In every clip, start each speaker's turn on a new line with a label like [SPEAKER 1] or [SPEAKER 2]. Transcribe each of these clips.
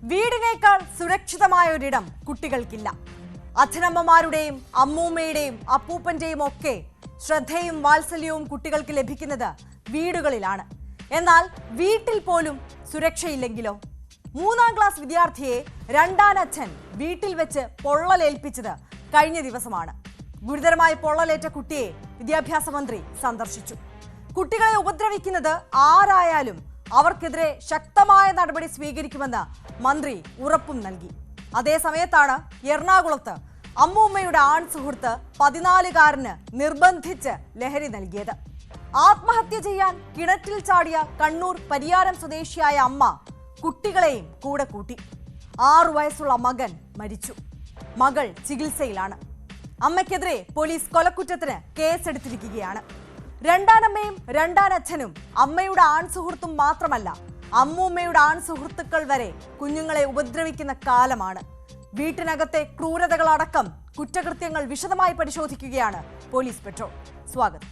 [SPEAKER 1] വീടിനേക്കാൾ സുരക്ഷിതമായ ഒരിടം കുട്ടികൾക്കില്ല. അച്ഛനമ്മമാരുടെയും അമ്മൂമ്മയുടെയും അപ്പൂപ്പന്റെയും ഒക്കെ ശ്രദ്ധയും വാത്സല്യവും കുട്ടികൾക്ക് ലഭിക്കുന്നത് വീടുകളിലാണ്. എന്നാൽ വീട്ടിൽ പോലും സുരക്ഷയില്ലെങ്കിലോ? 3ാം ക്ലാസ് വിദ്യാർത്ഥിയെ രണ്ടാനച്ഛൻ വീട്ടിൽ വെച്ച് പൊള്ളലേൽപ്പിച്ചത് കഴിഞ്ഞ ദിവസമാണ്. ഗുരുതരമായി പൊള്ളലേറ്റ കുട്ടിയെ വിദ്യാഭ്യാസ മന്ത്രി സന്ദർശിച്ചു. കുട്ടികളെ ഉപദ്രവിക്കുന്നത് ആരായാലും അവർക്കെതിരെ ശക്തമായ നടപടി സ്വീകരിക്കുമെന്ന് മന്ത്രി ഉറപ്പും നൽകി. അതേസമയത്താണ് എറണാകുളത്ത് അമ്മൂമ്മയുടെ ആൺ സുഹൃത്ത് 14-കാരന് നിർബന്ധിച്ച് ലഹരി നൽകിയത്. ആത്മഹത്യ ചെയ്യാൻ കിണറ്റിൽ ചാടിയ കണ്ണൂർ പരിയാരം സ്വദേശിയായ അമ്മ കുട്ടികളെയും കൂടെ കൂട്ടി. 6 വയസ്സുള്ള മകൻ മരിച്ചു. മകൾ ചികിത്സയിലാണ്. അമ്മയ്ക്കെതിരെ പോലീസ് കൊലക്കുറ്റത്തിന് കേസെടുത്തിരിക്കുകയാണ്. രണ്ടാനമ്മയും രണ്ടാനച്ഛനും അമ്മയുടെ ആൺ സുഹൃത്തും മാത്രമല്ല, അമ്മൂമ്മയുടെ ആൺ സുഹൃത്തുക്കൾ വരെ കുഞ്ഞുങ്ങളെ ഉപദ്രവിക്കുന്ന കാലമാണ്. വീട്ടിനകത്തെ ക്രൂരതകളടക്കം കുറ്റകൃത്യങ്ങൾ വിശദമായി പരിശോധിക്കുകയാണ് പോലീസ് പെട്രോൾ. സ്വാഗതം.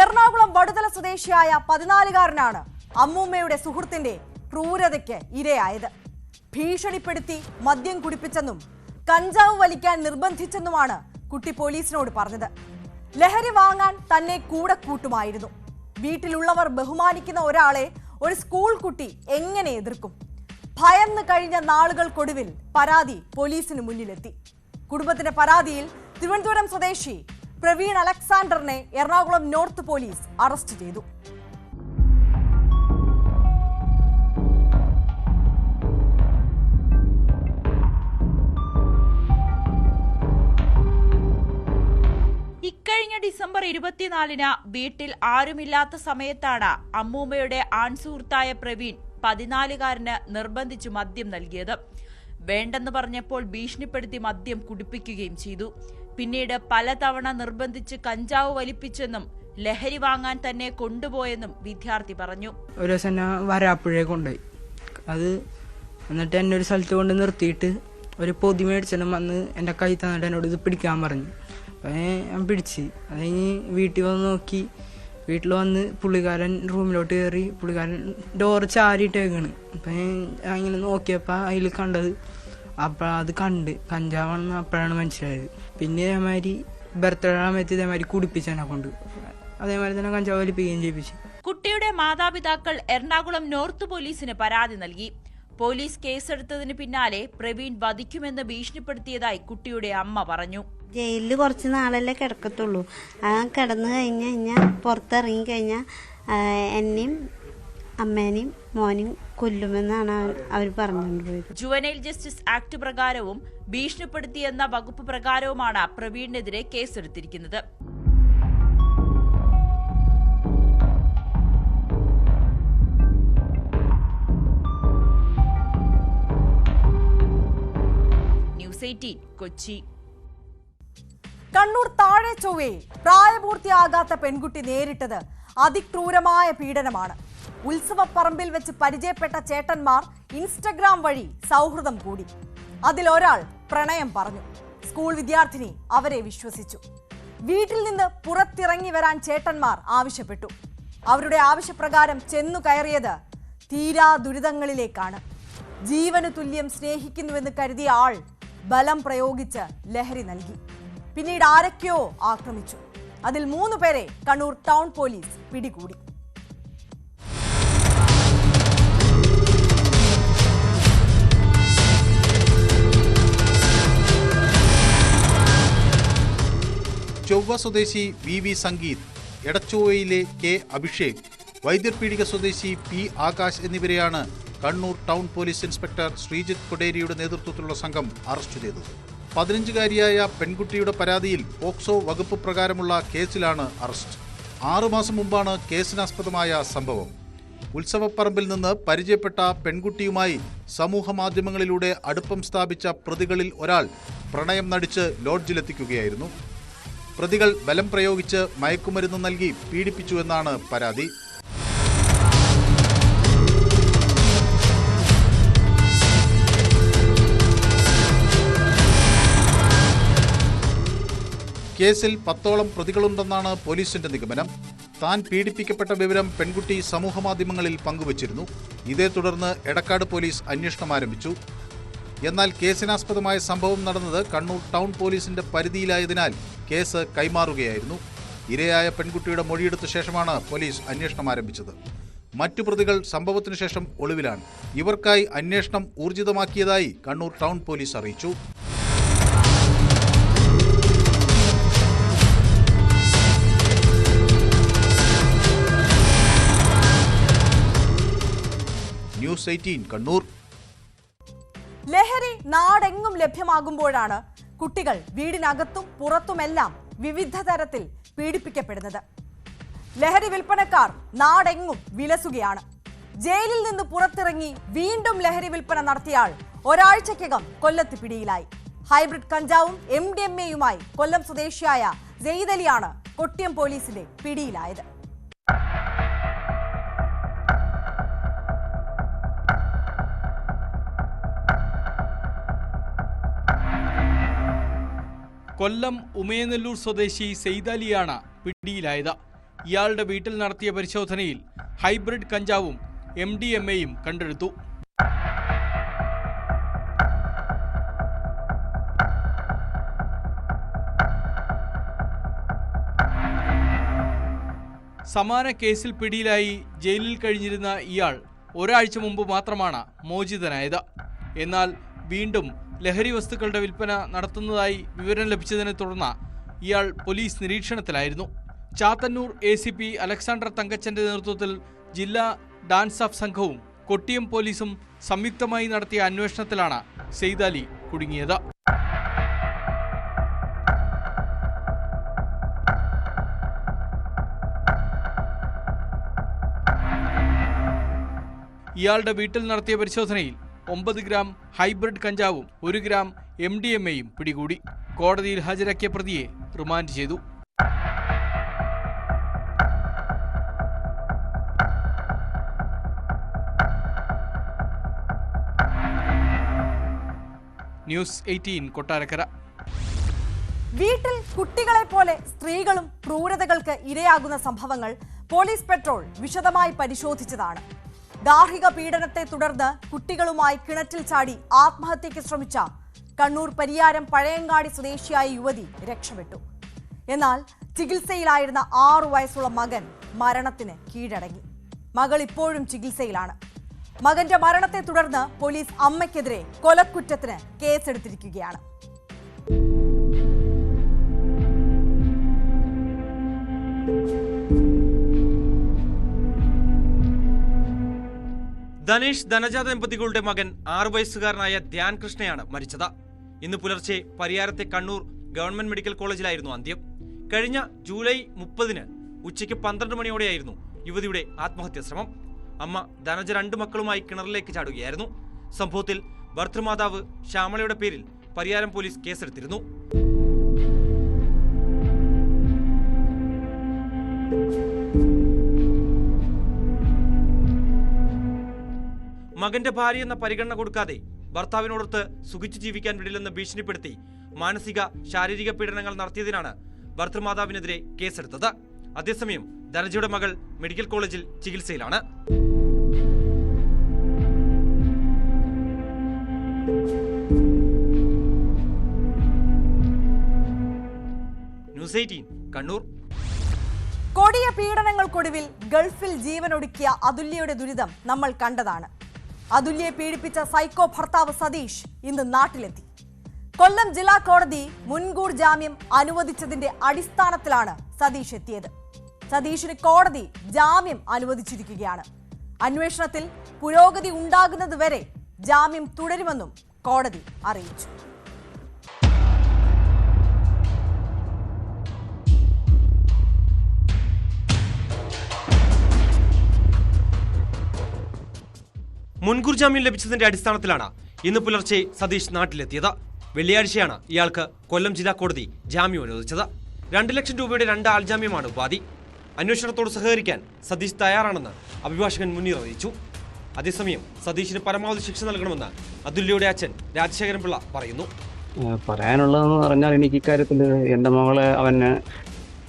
[SPEAKER 1] എറണാകുളം വടുതല സ്വദേശിയായ 14-കാരനാണ് അമ്മൂമ്മയുടെ സുഹൃത്തിന്റെ ക്രൂരതയ്ക്ക് ഇരയായത്. ഭീഷണിപ്പെടുത്തി മദ്യം കുടിപ്പിച്ചെന്നും കഞ്ചാവ് വലിക്കാൻ നിർബന്ധിച്ചെന്നുമാണ് കുട്ടി പോലീസിനോട് പറഞ്ഞത്. ലഹരി വാങ്ങാൻ തന്നെ കൂടെ കൂട്ടുമായിരുന്നു. വീട്ടിലുള്ളവർ ബഹുമാനിക്കുന്ന ഒരാളെ ഒരു സ്കൂൾ കുട്ടി എങ്ങനെ എതിർക്കും? ഭയന്ന് കഴിഞ്ഞ നാളുകൾക്കൊടുവിൽ പരാതി പോലീസിന് മുന്നിലെത്തി. കുടുംബത്തിന്റെ പരാതിയിൽ തിരുവനന്തപുരം സ്വദേശി പ്രവീൺ അലക്സാണ്ടറിനെ എറണാകുളം നോർത്ത് പോലീസ് അറസ്റ്റ് ചെയ്തു.
[SPEAKER 2] ഇക്കഴിഞ്ഞ ഡിസംബർ 24-ന് വീട്ടിൽ ആരുമില്ലാത്ത സമയത്താണ് അമ്മൂമ്മയുടെ ആൺസുഹൃത്തായ പ്രവീൺ 14-കാരന് നിർബന്ധിച്ചു മദ്യം നൽകിയത്. വേണ്ടെന്ന് പറഞ്ഞപ്പോൾ ഭീഷണിപ്പെടുത്തി മദ്യം കുടിപ്പിക്കുകയും ചെയ്തു. പിന്നീട് പലതവണ നിർബന്ധിച്ച് കഞ്ചാവ് വലിപ്പിച്ചെന്നും ലഹരി വാങ്ങാൻ തന്നെ കൊണ്ടുപോയെന്നും വിദ്യാർത്ഥി പറഞ്ഞു.
[SPEAKER 3] ഒരു ദിവസം വരാപ്പുഴയെ കൊണ്ടുപോയി. അത് എന്നിട്ട് എന്നെ ഒരു സ്ഥലത്ത് കൊണ്ട് നിർത്തിയിട്ട് ഒരു പൊതി മേടിച്ചെന്നും വന്ന് എൻ്റെ കൈ തന്നിട്ട് എന്നോട് ഇത് പിടിക്കാൻ പറഞ്ഞു. അപ്പം ഞാൻ പിടിച്ച് അത് കഴിഞ്ഞ് വീട്ടിൽ വന്ന് നോക്കി. വീട്ടിൽ വന്ന് പുള്ളിക്കാരൻ റൂമിലോട്ട് കയറി. പുള്ളിക്കാരൻ ഡോറ് ചാരിയിട്ടേക്കാണ്. അപ്പം ഞാൻ ഇങ്ങനെ നോക്കിയപ്പോൾ അതിൽ കണ്ടത് അത് കണ്ട് കഞ്ചാവാണെന്ന് അപ്പോഴാണ് മനസ്സിലായത്. പിന്നെ ഇതേമാതിരി ബർത്ത്ഡേ സമയത്ത് ഇതേമാതിരി കുടിപ്പിച്ചെന്നെ കൊണ്ട് അതേമാതിരി തന്നെ കഞ്ചാവ് വലിപ്പിക്കുകയും ചെയ്യിപ്പിച്ചു.
[SPEAKER 2] കുട്ടിയുടെ മാതാപിതാക്കൾ എറണാകുളം നോർത്ത് പോലീസിന് പരാതി നൽകി. പോലീസ് കേസെടുത്തതിന് പിന്നാലെ പ്രവീൺ വധിക്കുമെന്ന് ഭീഷണിപ്പെടുത്തിയതായി കുട്ടിയുടെ അമ്മ പറഞ്ഞു.
[SPEAKER 4] ജയിലിൽ കുറച്ച് നാളല്ലേ കിടക്കത്തുള്ളൂ. ആ കിടന്നു കഴിഞ്ഞാൽ പുറത്തിറങ്ങി കഴിഞ്ഞാൽ എന്നെയും അമ്മേനെയും മോനെയും കൊല്ലുമെന്നാണ് അവർ പറഞ്ഞുകൊണ്ടുപോയത്.
[SPEAKER 2] ജുവനൈൽ ജസ്റ്റിസ് ആക്ട് പ്രകാരവും ഭീഷണിപ്പെടുത്തിയെന്ന വകുപ്പ് പ്രകാരവുമാണ് പ്രവീണിനെതിരെ കേസെടുത്തിരിക്കുന്നത്. ന്യൂസ് 18 കൊച്ചി.
[SPEAKER 1] കണ്ണൂർ താഴെ ചൊവ്വയിൽ പ്രായപൂർത്തിയാകാത്ത പെൺകുട്ടി നേരിട്ടത് അതിക്രൂരമായ പീഡനമാണ്. ഉത്സവപ്പറമ്പിൽ വെച്ച് പരിചയപ്പെട്ട ചേട്ടന്മാർ ഇൻസ്റ്റഗ്രാം വഴി സൗഹൃദം കൂടി. അതിലൊരാൾ പ്രണയം പറഞ്ഞു. സ്കൂൾ വിദ്യാർത്ഥിനി അവരെ വിശ്വസിച്ചു. വീട്ടിൽ നിന്ന് പുറത്തിറങ്ങി വരാൻ ചേട്ടന്മാർ ആവശ്യപ്പെട്ടു. അവരുടെ ആവശ്യപ്രകാരം ചെന്നു കയറിയത് തീരാ ദുരിതങ്ങളിലേക്കാണ്. ജീവന് തുല്യം സ്നേഹിക്കുന്നുവെന്ന് കരുതിയ ആൾ ബലം പ്രയോഗിച്ച് ലഹരി നൽകി. പിന്നീട് ആരൊക്കെയോ ആക്രമിച്ചു. അതിൽ 3 പേരെ കണ്ണൂർ ടൗൺ പോലീസ് പിടികൂടി.
[SPEAKER 5] ചൊവ്വ സ്വദേശി വി സംഗീത്, എടച്ചോവയിലെ കെ അഭിഷേക്, വൈദ്യർപീടിക സ്വദേശി പി ആകാശ് എന്നിവരെയാണ് Kannur town police inspector Sreejith കൊടേരിയുടെ നേതൃത്വത്തിലുള്ള സംഘം അറസ്റ്റ് ചെയ്തത്. 15-കാരിയായ പെൺകുട്ടിയുടെ പരാതിയിൽ പോക്സോ വകുപ്പ് പ്രകാരമുള്ള കേസിലാണ് അറസ്റ്റ്. 6 മാസം മുമ്പാണ് കേസിനാസ്പദമായ സംഭവം. ഉത്സവപ്പറമ്പിൽ നിന്ന് പരിചയപ്പെട്ട പെൺകുട്ടിയുമായി സമൂഹ മാധ്യമങ്ങളിലൂടെ അടുപ്പം സ്ഥാപിച്ച പ്രതികളിൽ ഒരാൾ പ്രണയം നടിച്ച് ലോഡ്ജിലെത്തിക്കുകയായിരുന്നു. പ്രതികൾ ബലം പ്രയോഗിച്ച് മയക്കുമരുന്ന് നൽകി പീഡിപ്പിച്ചുവെന്നാണ് പരാതി. കേസിൽ 10ഓളം പ്രതികളുണ്ടെന്നാണ് പോലീസിന്റെ നിഗമനം. താൻ പീഡിപ്പിക്കപ്പെട്ട വിവരം പെൺകുട്ടി സമൂഹമാധ്യമങ്ങളിൽ പങ്കുവച്ചിരുന്നു. ഇതേ തുടർന്ന് എടക്കാട് പോലീസ് അന്വേഷണം ആരംഭിച്ചു. എന്നാൽ കേസിനാസ്പദമായ സംഭവം നടന്നത് കണ്ണൂർ ടൗൺ പോലീസിന്റെ പരിധിയിലായതിനാൽ കേസ് കൈമാറുകയായിരുന്നു. ഇരയായ പെൺകുട്ടിയുടെ മൊഴിയെടുത്ത ശേഷമാണ് പോലീസ് അന്വേഷണം ആരംഭിച്ചത്. മറ്റു പ്രതികൾ സംഭവത്തിനു ശേഷം ഒളിവിലാണ്. ഇവർക്കായി അന്വേഷണം ഊർജിതമാക്കിയതായി കണ്ണൂർ ടൗൺ പോലീസ് അറിയിച്ചു. ന്യൂസ് 18 കണ്ണൂർ.
[SPEAKER 1] ലഹരി നാടെങ്ങും ലഭ്യമാകുമ്പോഴാണ് കുട്ടികൾ വീടിനകത്തും പുറത്തുമെല്ലാം വിവിധ തരത്തിൽ പീഡിപ്പിക്കപ്പെടുന്നത്. ലഹരി വിൽപ്പനക്കാർ നാടെങ്ങും വിലസുകയാണ്. ജയിലിൽ നിന്ന് പുറത്തിറങ്ങി വീണ്ടും ലഹരി വിൽപ്പന നടത്തിയാൽ ഒരാഴ്ചക്കകം കൊല്ലത്ത് പിടിയിലായി. ഹൈബ്രിഡ് കഞ്ചാവും MDMAയുമായി കൊല്ലം സ്വദേശിയായ സെയ്ദ് അലിയാണ് കൊട്ടിയം പോലീസിന്റെ പിടിയിലായത്.
[SPEAKER 6] കൊല്ലം ഉമയനെല്ലൂർ സ്വദേശി സെയ്ദ് അലിയാണ് പിടിയിലായത്. ഇയാളുടെ വീട്ടിൽ നടത്തിയ പരിശോധനയിൽ ഹൈബ്രിഡ് കഞ്ചാവും MDMAയും കണ്ടെടുത്തു. സമാന കേസിൽ പിടിയിലായി ജയിലിൽ കഴിഞ്ഞിരുന്ന ഇയാൾ ഒരാഴ്ച മുമ്പ് മാത്രമാണ് മോചിതനായത്. എന്നാൽ വീണ്ടും ലഹരി വസ്തുക്കളുടെ വിൽപ്പന നടത്തുന്നതായി വിവരം ലഭിച്ചതിനെ തുടർന്ന് ഇയാൾ പോലീസ് നിരീക്ഷണത്തിലായിരുന്നു. ചാത്തന്നൂർ ACP അലക്സാണ്ടർ തങ്കച്ചന്റെ നേതൃത്വത്തിൽ ജില്ലാ ഡാൻസ് ഓഫ് സംഘവും കൊട്ടിയം പോലീസും സംയുക്തമായി നടത്തിയ അന്വേഷണത്തിലാണ് സെയ്ദ് അലി കുടുങ്ങിയത്. ഇയാളുടെ വീട്ടിൽ നടത്തിയ പരിശോധനയിൽ 9 ഗ്രാം ഹൈബ്രിഡ് കഞ്ചാവും 1 ഗ്രാം MDMAയും പിടികൂടി. കോടതിയിൽ ഹാജരാക്കിയ പ്രതിയെ റിമാൻഡ് ചെയ്തു. ന്യൂസ് 18 കൊട്ടാരക്കര.
[SPEAKER 1] വീട്ടിൽ കുട്ടികളെ പോലെ സ്ത്രീകളും ക്രൂരതകൾക്ക് ഇരയാകുന്ന സംഭവങ്ങൾ പോലീസ് പെട്രോൾ വിശദമായി പരിശോധിച്ചതാണ്. ഗാർഹിക പീഡനത്തെ തുടർന്ന് കുട്ടികളുമായി കിണറ്റിൽ ചാടി ആത്മഹത്യയ്ക്ക് ശ്രമിച്ച കണ്ണൂർ പരിയാരം പഴയങ്ങാടി സ്വദേശിയായ യുവതി രക്ഷപ്പെട്ടു. എന്നാൽ ചികിത്സയിലായിരുന്ന 6 വയസ്സുള്ള മകൻ മരണത്തിന് കീഴടങ്ങി. മകൾ ഇപ്പോഴും ചികിത്സയിലാണ്. മകന്റെ മരണത്തെ തുടർന്ന് പോലീസ് അമ്മയ്ക്കെതിരെ കൊലക്കുറ്റത്തിന് കേസെടുത്തിരിക്കുകയാണ്.
[SPEAKER 7] ധനേഷ് ധനജ ദമ്പതികളുടെ മകൻ 6 വയസ്സുകാരനായ ധ്യാൻ കൃഷ്ണയാണ് മരിച്ചത്. ഇന്ന് പുലർച്ചെ പരിയാരത്തെ കണ്ണൂർ ഗവൺമെന്റ് മെഡിക്കൽ കോളേജിലായിരുന്നു അന്ത്യം. കഴിഞ്ഞ ജൂലൈ 30-ന് ഉച്ചയ്ക്ക് 12 മണിയോടെയായിരുന്നു യുവതിയുടെ ആത്മഹത്യാ ശ്രമം. അമ്മ ധനജ 2 മക്കളുമായി കിണറിലേക്ക് ചാടുകയായിരുന്നു. സംഭവത്തിൽ ഭർത്തൃമാതാവ് ശ്യാമളയുടെ പേരിൽ പരിയാരം പോലീസ് കേസെടുത്തിരുന്നു. മകന്റെ ഭാര്യ എന്ന പരിഗണന കൊടുക്കാതെ ഭർത്താവിനോടൊത്ത് സുഖിച്ചു ജീവിക്കാൻ വിടില്ലെന്ന് ഭീഷണിപ്പെടുത്തി മാനസിക ശാരീരിക പീഡനങ്ങൾ നടത്തിയതിനാണ് ഭർത്തൃമാതാവിനെതിരെ കേസെടുത്തത്. അതേസമയം ധനജയുടെ മകൾ മെഡിക്കൽ കോളേജിൽ ചികിത്സയിലാണ്. ന്യൂസ് 18 കണ്ണൂർ.
[SPEAKER 1] കൊടിയ പീഡനങ്ങൾക്കൊടുവിൽ ഗൾഫിൽ ജീവനൊടുക്കിയ അതുല്യയുടെ ദുരിതം നമ്മൾ കണ്ടതാണ്. അതുല്യയെ പീഡിപ്പിച്ച സൈക്കോ ഭർത്താവ് സതീഷ് ഇന്ന് നാട്ടിലെത്തി. കൊല്ലം ജില്ലാ കോടതി മുൻകൂർ ജാമ്യം അനുവദിച്ചതിന്റെ അടിസ്ഥാനത്തിലാണ് സതീഷ് എത്തിയത്. സതീഷിന് കോടതി ജാമ്യം അനുവദിച്ചിരിക്കുകയാണ്. അന്വേഷണത്തിൽ പുരോഗതി ഉണ്ടാകുന്നതുവരെ ജാമ്യം തുടരുമെന്നും കോടതി അറിയിച്ചു.
[SPEAKER 7] മുൻകൂർ ജാമ്യം ലഭിച്ചതിന്റെ അടിസ്ഥാനത്തിലാണ് ഇന്ന് പുലർച്ചെ സതീഷ് നാട്ടിലെത്തിയത്. വെള്ളിയാഴ്ചയാണ് ഇയാൾക്ക് കൊല്ലം ജില്ലാ കോടതി ജാമ്യം അനുവദിച്ചത്. 2 ലക്ഷം രൂപയുടെ 2 ആൾജാമ്യമാണ് ഉപാധി. അന്വേഷണത്തോട് സഹകരിക്കാൻ സതീഷ് തയ്യാറാണെന്ന് അഭിഭാഷകൻ മുനീർ അറിയിച്ചു. അതേസമയം സതീഷിന് പരമാവധി ശിക്ഷ നൽകണമെന്ന് അതുല്യയുടെ അച്ഛൻ രാജശേഖരൻ പിള്ള പറയുന്നു.
[SPEAKER 8] പറയാനുള്ളതെന്ന് പറഞ്ഞാൽ എനിക്ക് ഇക്കാര്യത്തിൽ എൻ്റെ മകളെ അവന്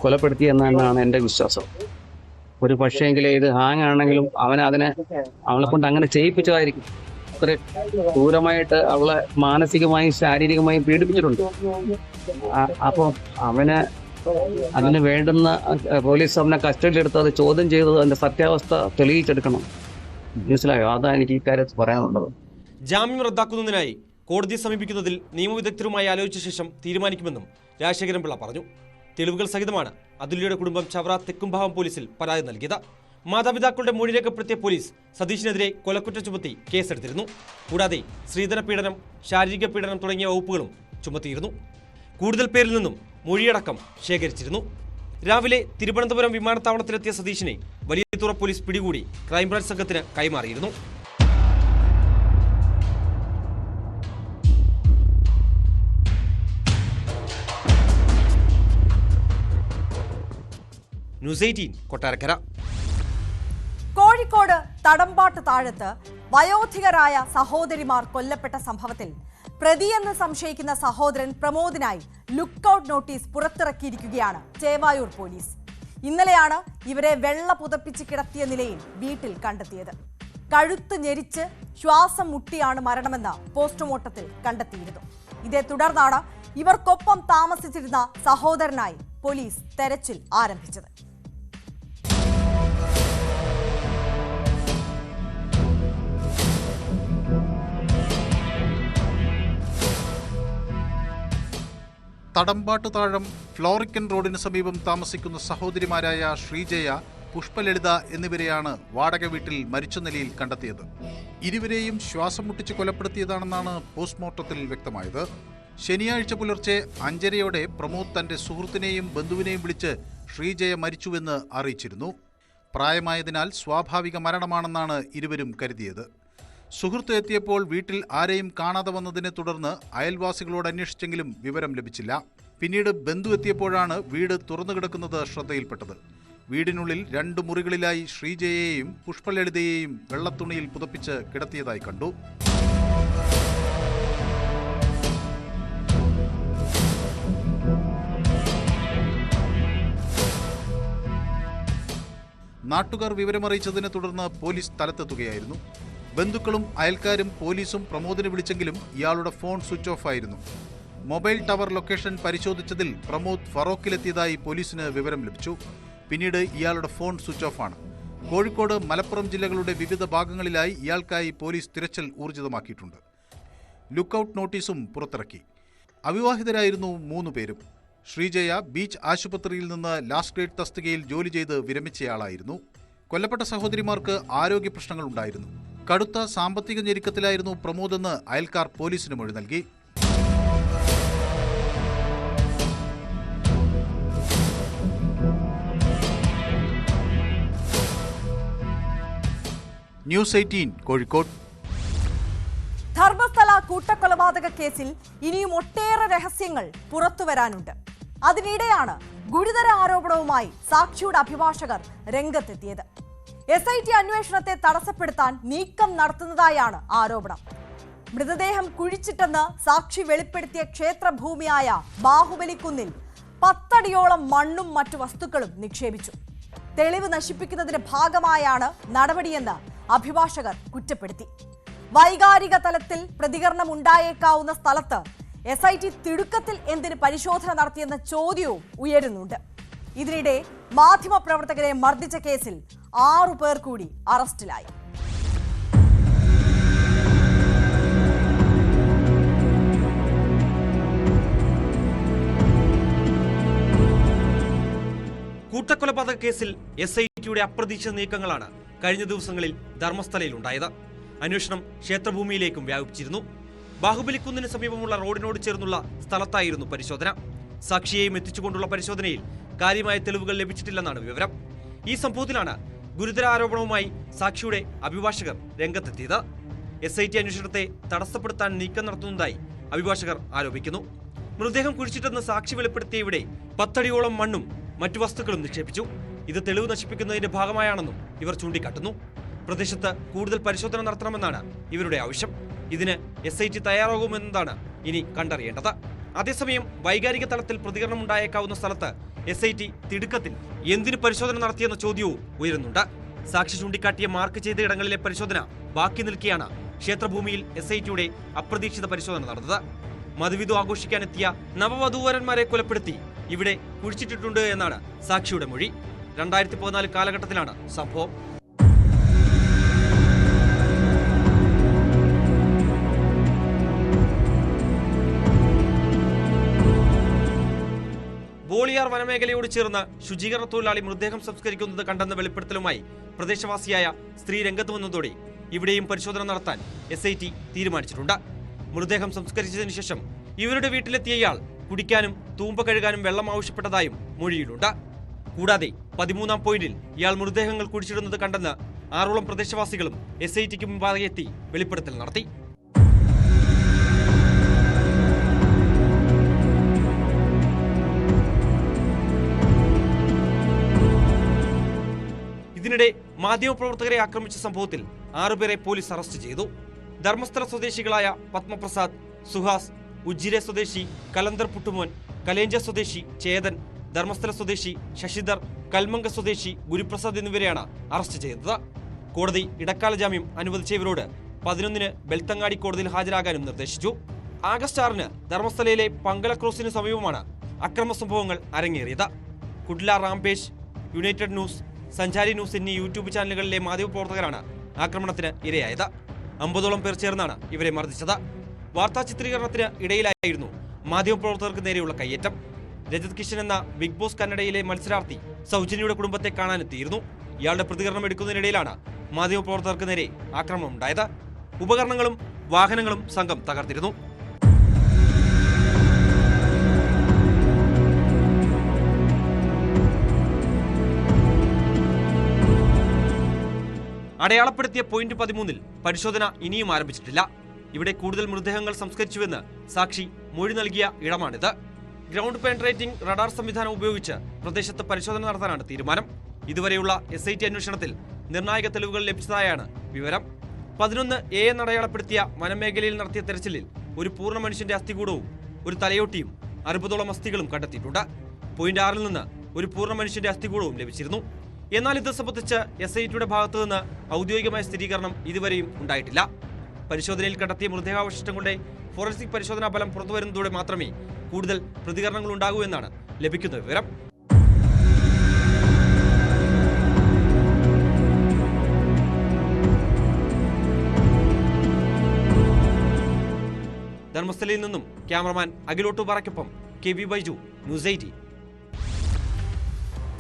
[SPEAKER 8] കൊലപ്പെടുത്തി എന്നാണ് എൻ്റെ വിശ്വാസം. ഒരു പക്ഷേങ്കിൽ ഇത് ഹാങ് ആണെങ്കിലും അവളെ കൊണ്ട് അങ്ങനെ ചെയ്യിപ്പിച്ചതായിരിക്കും. അത്ര ക്രൂരമായിട്ട് അവളെ മാനസികമായും ശാരീരികമായും പീഡിപ്പിച്ചിട്ടുണ്ട്. അപ്പോൾ അതിന് വേണ്ടുന്ന പോലീസ് അവനെ കസ്റ്റഡിയിലെടുത്ത് അത് ചോദ്യം ചെയ്തത് അതിൻ്റെ സത്യാവസ്ഥ തെളിയിച്ചെടുക്കണം. മനസ്സിലായോ? അതാണ് എനിക്ക് ഇക്കാര്യത്തിൽ പറയാനുള്ളത്.
[SPEAKER 7] ജാമ്യം റദ്ദാക്കുന്നതിനായി കോടതിയെ സമീപിക്കുന്നതിൽ നിയമവിദഗ്ധരുമായി ആലോചിച്ച ശേഷം തീരുമാനിക്കുമെന്നും രാജശേഖരൻ പിള്ള പറഞ്ഞു. തെളിവുകൾ സഹിതമാണ് അതുല്യയുടെ കുടുംബം ചവറ തെക്കുംഭാഗം പോലീസിൽ പരാതി നൽകിയത്. മാതാപിതാക്കളുടെ മൊഴി രേഖപ്പെടുത്തിയ പോലീസ് സതീഷിനെതിരെ കൊലക്കുറ്റം ചുമത്തി കേസെടുത്തിരുന്നു. കൂടാതെ സ്ത്രീധന പീഡനം, ശാരീരിക പീഡനം തുടങ്ങിയ വകുപ്പുകളും ചുമത്തിയിരുന്നു. കൂടുതൽ പേരിൽ നിന്നും മൊഴിയടക്കം ശേഖരിച്ചിരുന്നു. രാവിലെ തിരുവനന്തപുരം വിമാനത്താവളത്തിലെത്തിയ സതീഷിനെ വലിയതുറ പോലീസ് പിടികൂടി ക്രൈംബ്രാഞ്ച് സംഘത്തിന് കൈമാറിയിരുന്നു. ന്യൂസ് 18 കൊട്ടാരക്കര.
[SPEAKER 1] കോഴിക്കോട് തടമ്പാട്ട് താഴത്ത് വയോധികരായ സഹോദരിമാർ കൊല്ലപ്പെട്ട സംഭവത്തിൽ പ്രതിയെന്ന് സംശയിക്കുന്ന സഹോദരൻ പ്രമോദിനായി ലുക്കൌട്ട് നോട്ടീസ് പുറത്തിറക്കിയിരിക്കുകയാണ് ചേവായൂർ പോലീസ്. ഇന്നലെയാണ് ഇവരെ വെള്ള പുതപ്പിച്ച് കിടത്തിയ നിലയിൽ വീട്ടിൽ കണ്ടെത്തിയത്. കഴുത്ത് ഞെരിച്ച് ശ്വാസം മുട്ടിയാണ് മരണമെന്ന് പോസ്റ്റ്മോർട്ടത്തിൽ കണ്ടെത്തിയിരുന്നു. ഇതേ തുടർന്നാണ് ഇവർക്കൊപ്പം താമസിച്ചിരുന്ന സഹോദരനായി പോലീസ് തെരച്ചിൽ ആരംഭിച്ചത്.
[SPEAKER 5] തടമ്പാട്ട് താഴം ഫ്ലോറിക്കൻ റോഡിന് സമീപം താമസിക്കുന്ന സഹോദരിമാരായ ശ്രീജയ, പുഷ്പലളിത എന്നിവരെയാണ് വാടക വീട്ടിൽ മരിച്ച നിലയിൽ കണ്ടെത്തിയത്. ഇരുവരെയും ശ്വാസം മുട്ടിച്ച് കൊലപ്പെടുത്തിയതാണെന്നാണ് പോസ്റ്റ്മോർട്ടത്തിൽ വ്യക്തമായത്. ശനിയാഴ്ച പുലർച്ചെ 5:30 പ്രമോദ് തന്റെ സുഹൃത്തിനെയും ബന്ധുവിനെയും വിളിച്ച് ശ്രീജയ മരിച്ചുവെന്ന് അറിയിച്ചിരുന്നു. പ്രായമായതിനാൽ സ്വാഭാവിക മരണമാണെന്നാണ് ഇരുവരും കരുതിയത്. സുഹൃത്ത് എത്തിയപ്പോൾ വീട്ടിൽ ആരെയും കാണാതെ വന്നതിനെ തുടർന്ന് അയൽവാസികളോട് അന്വേഷിച്ചെങ്കിലും വിവരം ലഭിച്ചില്ല. പിന്നീട് ബന്ധു എത്തിയപ്പോഴാണ് വീട് തുറന്നു കിടക്കുന്നത് ശ്രദ്ധയിൽപ്പെട്ടത്. വീടിനുള്ളിൽ 2 മുറികളിലായി ശ്രീജയെയും പുഷ്പലളിതയെയും വെള്ളത്തുണിയിൽ പുതപ്പിച്ച് കിടത്തിയതായി കണ്ടു. നാട്ടുകാർ വിവരമറിയിച്ചതിനെ തുടർന്ന് പോലീസ് സ്ഥലത്തെത്തുകയായിരുന്നു. ബന്ധുക്കളും അയൽക്കാരും പോലീസും പ്രമോദിനെ വിളിച്ചെങ്കിലും ഇയാളുടെ ഫോൺ സ്വിച്ച് ഓഫ് ആയിരുന്നു. മൊബൈൽ ടവർ ലൊക്കേഷൻ പരിശോധിച്ചതിൽ പ്രമോദ് ഫറോക്കിലെത്തിയതായി പോലീസിന് വിവരം ലഭിച്ചു. പിന്നീട് ഇയാളുടെ ഫോൺ സ്വിച്ച് ഓഫാണ്. കോഴിക്കോട്, മലപ്പുറം ജില്ലകളുടെ വിവിധ ഭാഗങ്ങളിലായി ഇയാൾക്കായി പോലീസ് തിരച്ചിൽ ഊർജിതമാക്കിയിട്ടുണ്ട്. ലുക്കൌട്ട് നോട്ടീസും പുറത്തിറക്കി. അവിവാഹിതരായിരുന്നു 3 പേരും. ശ്രീജയ ബീച്ച് ആശുപത്രിയിൽ നിന്ന് ലാസ്റ്റ് ഗ്രേഡ് തസ്തികയിൽ ജോലി ചെയ്ത് വിരമിച്ചയാളായിരുന്നു. കൊല്ലപ്പെട്ട സഹോദരിമാർക്ക് ആരോഗ്യ പ്രശ്നങ്ങളുണ്ടായിരുന്നു. കടുത്ത സാമ്പത്തിക ഞെരുക്കത്തിലായിരുന്നു പ്രമോദെന്ന് അയൽക്കാർ പോലീസിന് മൊഴി നൽകി. ന്യൂസ് 18 കോഴിക്കോട്.
[SPEAKER 1] ധർമ്മസ്ഥല കൂട്ടക്കൊലപാതക കേസിൽ ഇനിയും ഒട്ടേറെ രഹസ്യങ്ങൾ പുറത്തുവരാനുണ്ട്. അതിനിടെയാണ് ഗുരുതര ആരോപണവുമായി സാക്ഷിയുടെ അഭിഭാഷകർ രംഗത്തെത്തിയത്. SIT അന്വേഷണത്തെ തടസ്സപ്പെടുത്താൻ നീക്കം നടത്തുന്നതായാണ് ആരോപണം. മൃതദേഹം കുഴിച്ചിട്ടെന്ന് സാക്ഷി വെളിപ്പെടുത്തിയ ക്ഷേത്രഭൂമിയായ ബാഹുബലിക്കുന്നിൽ 10 അടിയോളം മണ്ണും മറ്റു വസ്തുക്കളും നിക്ഷേപിച്ചു. തെളിവ് നശിപ്പിക്കുന്നതിന്റെ ഭാഗമായാണ് നടപടിയെന്ന് അഭിഭാഷകർ കുറ്റപ്പെടുത്തി. വൈകാരിക തലത്തിൽ പ്രതികരണം ഉണ്ടായേക്കാവുന്ന സ്ഥലത്ത് SIT തിടുക്കത്തിൽ എന്തിന് പരിശോധന നടത്തിയെന്ന ചോദ്യവും ഉയരുന്നുണ്ട്. ഇതിനിടെ മാധ്യമപ്രവർത്തകരെ മർദ്ദിച്ച കേസിൽ 6 പേർ കൂടി അറസ്റ്റിലായി.
[SPEAKER 7] കൂട്ടക്കൊലപാതക കേസിൽ SITയുടെ അപ്രതീക്ഷിത നീക്കങ്ങളാണ് കഴിഞ്ഞ ദിവസങ്ങളിൽ ധർമ്മസ്ഥലയിൽ ഉണ്ടായത്. അന്വേഷണം ക്ഷേത്രഭൂമിയിലേക്കും വ്യാപിച്ചിരുന്നു. ബാഹുബലിക്കുന്നിന് സമീപമുള്ള റോഡിനോട് ചേർന്നുള്ള സ്ഥലത്തായിരുന്നു പരിശോധന. സാക്ഷിയെയും എത്തിച്ചുകൊണ്ടുള്ള പരിശോധനയിൽ കാര്യമായ തെളിവുകൾ ലഭിച്ചിട്ടില്ലെന്നാണ് വിവരം. ഈ സംഭവത്തിലാണ് ഗുരുതര ആരോപണവുമായി സാക്ഷിയുടെ അഭിഭാഷകർ രംഗത്തെത്തിയത്. SIT അന്വേഷണത്തെ തടസ്സപ്പെടുത്താൻ നീക്കം നടത്തുന്നതായി അഭിഭാഷകർ ആരോപിക്കുന്നു. മൃതദേഹം കുഴിച്ചിട്ടെന്ന് സാക്ഷി വെളിപ്പെടുത്തിയ ഇവിടെ 10 അടിയോളം മണ്ണും മറ്റു വസ്തുക്കളും നിക്ഷേപിച്ചു. ഇത് തെളിവ് നശിപ്പിക്കുന്നതിന്റെ ഭാഗമായാണെന്നും ഇവർ ചൂണ്ടിക്കാട്ടുന്നു. പ്രദേശത്ത് കൂടുതൽ പരിശോധന നടത്തണമെന്നാണ് ഇവരുടെ ആവശ്യം. ഇതിന് SIT തയ്യാറാകുമെന്നതാണ് ഇനി കണ്ടറിയേണ്ടത്. അതേസമയം വൈകാരിക തലത്തിൽ പ്രതികരണമുണ്ടായേക്കാവുന്ന സ്ഥലത്ത് SIT തിടുക്കത്തിൽ എന്തിന് പരിശോധന നടത്തിയെന്ന ചോദ്യവും ഉയരുന്നുണ്ട്. സാക്ഷി ചൂണ്ടിക്കാട്ടിയ മാർക്ക് ചെയ്ത ഇടങ്ങളിലെ പരിശോധന ബാക്കി നിൽക്കെയാണ് ക്ഷേത്രഭൂമിയിൽ SITയുടെ അപ്രതീക്ഷിത പരിശോധന നടന്നത്. മധുവിധു ആഘോഷിക്കാനെത്തിയ നവവധൂവരന്മാരെ കൊലപ്പെടുത്തി ഇവിടെ കുഴിച്ചിട്ടിട്ടുണ്ട് എന്നാണ് സാക്ഷിയുടെ മൊഴി. 2014 കാലഘട്ടത്തിലാണ് സംഭവം. ബോളിയാർ വനമേഖലയോട് ചേർന്ന് ശുചീകരണ തൊഴിലാളി മൃതദേഹം സംസ്കരിക്കുന്നത് കണ്ടെന്ന വെളിപ്പെടുത്തലുമായി പ്രദേശവാസിയായ സ്ത്രീ രംഗത്ത് വന്നതോടെ ഇവിടെയും പരിശോധന നടത്താൻ SIT തീരുമാനിച്ചിട്ടുണ്ട്. മൃതദേഹം സംസ്കരിച്ചതിനു ശേഷം ഇവരുടെ വീട്ടിലെത്തിയ ഇയാൾ കുടിക്കാനും തൂമ്പ കഴുകാനും വെള്ളം ആവശ്യപ്പെട്ടതായും മൊഴിയിലുണ്ട്. കൂടാതെ 13-ാം പോയിന്റിൽ ഇയാൾ മൃതദേഹങ്ങൾ കുഴിച്ചിടുന്നത് കണ്ടെന്ന് 6ഓളം പ്രദേശവാസികളും SITക്ക് മുമ്പാകെ എത്തി വെളിപ്പെടുത്തൽ നടത്തി. ഇതിനിടെ മാധ്യമപ്രവർത്തകരെ ആക്രമിച്ച സംഭവത്തിൽ 6 പേരെ പോലീസ് അറസ്റ്റ് ചെയ്തു. ധർമ്മസ്ഥല സ്വദേശികളായ പത്മപ്രസാദ്, സുഹാസ്, ഉജ്ജിരെ സ്വദേശി കലന്തർ പുട്ടുമോൻ, കലേഞ്ച സ്വദേശി ചേതൻ, ധർമ്മസ്ഥല സ്വദേശി ശശിധർ, കൽമംഗ സ്വദേശി ഗുരുപ്രസാദ് എന്നിവരെയാണ് അറസ്റ്റ് ചെയ്തത്. കോടതി ഇടക്കാല ജാമ്യം അനുവദിച്ച ഇവരോട് 11-ന് ബെൽത്തങ്ങാടി കോടതിയിൽ ഹാജരാകാനും നിർദ്ദേശിച്ചു. ആഗസ്റ്റ് 6-ന് ധർമ്മസ്ഥലയിലെ പങ്കല ക്രോസിന് സമീപമാണ് അക്രമ സംഭവങ്ങൾ അരങ്ങേറിയത്. കുഡ്ല റാംപേഷ്, യുണൈറ്റഡ് ന്യൂസ്, സഞ്ചാരി ന്യൂസ് എന്നീ യൂട്യൂബ് ചാനലുകളിലെ മാധ്യമപ്രവർത്തകരാണ് ആക്രമണത്തിന് ഇരയായത്. 50ഓളം പേർ ചേർന്നാണ് ഇവരെ മർദ്ദിച്ചത്. വാർത്താ ചിത്രീകരണത്തിന് ഇടയിലായിരുന്നു മാധ്യമപ്രവർത്തകർക്ക് നേരെയുള്ള കയ്യേറ്റം. രജത് കിഷൻ എന്ന ബിഗ് ബോസ് കന്നഡയിലെ മത്സരാർത്ഥി സൗജന്യയുടെ കുടുംബത്തെ കാണാനെത്തിയിരുന്നു. ഇയാളുടെ പ്രതികരണം എടുക്കുന്നതിനിടയിലാണ് മാധ്യമപ്രവർത്തകർക്ക് നേരെ ആക്രമണം ഉണ്ടായത്. ഉപകരണങ്ങളും വാഹനങ്ങളും സംഘം തകർത്തിരുന്നു. അടയാളപ്പെടുത്തിയ പോയിന്റ് 13-ൽ പരിശോധന ഇനിയും ആരംഭിച്ചിട്ടില്ല. ഇവിടെ കൂടുതൽ മൃതദേഹങ്ങൾ സംസ്കരിച്ചുവെന്ന് സാക്ഷി മൊഴി നൽകിയ ഇടമാണിത്. ഗ്രൗണ്ട് പെനട്രേറ്റിംഗ് റഡാർ സംവിധാനം ഉപയോഗിച്ച് പ്രദേശത്ത് പരിശോധന നടത്താനാണ് തീരുമാനം. ഇതുവരെയുള്ള SIT അന്വേഷണത്തിൽ നിർണായക തെളിവുകൾ ലഭിച്ചതായാണ് വിവരം. 11A എന്നടയാളപ്പെടുത്തിയ വനമേഖലയിൽ നടത്തിയ തെരച്ചിലിൽ ഒരു പൂർണ്ണ മനുഷ്യന്റെ അസ്ഥികൂടവും ഒരു തലയോട്ടിയും 60ഓളം അസ്ഥികളും കണ്ടെത്തിയിട്ടുണ്ട്. പോയിന്റ് 6-ൽ നിന്ന് ഒരു പൂർണ്ണ മനുഷ്യന്റെ അസ്ഥികൂടവും ലഭിച്ചിരുന്നു. എന്നാൽ ഇത് സംബന്ധിച്ച് SITയുടെ ഭാഗത്തുനിന്ന് ഔദ്യോഗികമായ സ്ഥിരീകരണം ഇതുവരെയും ഉണ്ടായിട്ടില്ല. പരിശോധനയിൽ കണ്ടെത്തിയ മൃതദേഹാവശിഷ്ടങ്ങളുടെ ഫോറൻസിക് പരിശോധനാ ഫലം പുറത്തുവരുന്നതോടെ മാത്രമേ കൂടുതൽ പ്രതികരണങ്ങൾ ഉണ്ടാകൂ എന്നാണ് ലഭിക്കുന്ന വിവരം. ധർമ്മസ്ഥലയിൽ നിന്നും ക്യാമറമാൻ അഖിലോട്ടു പറയ്ക്കൊപ്പം KV ബൈജു, ന്യൂസ് 18.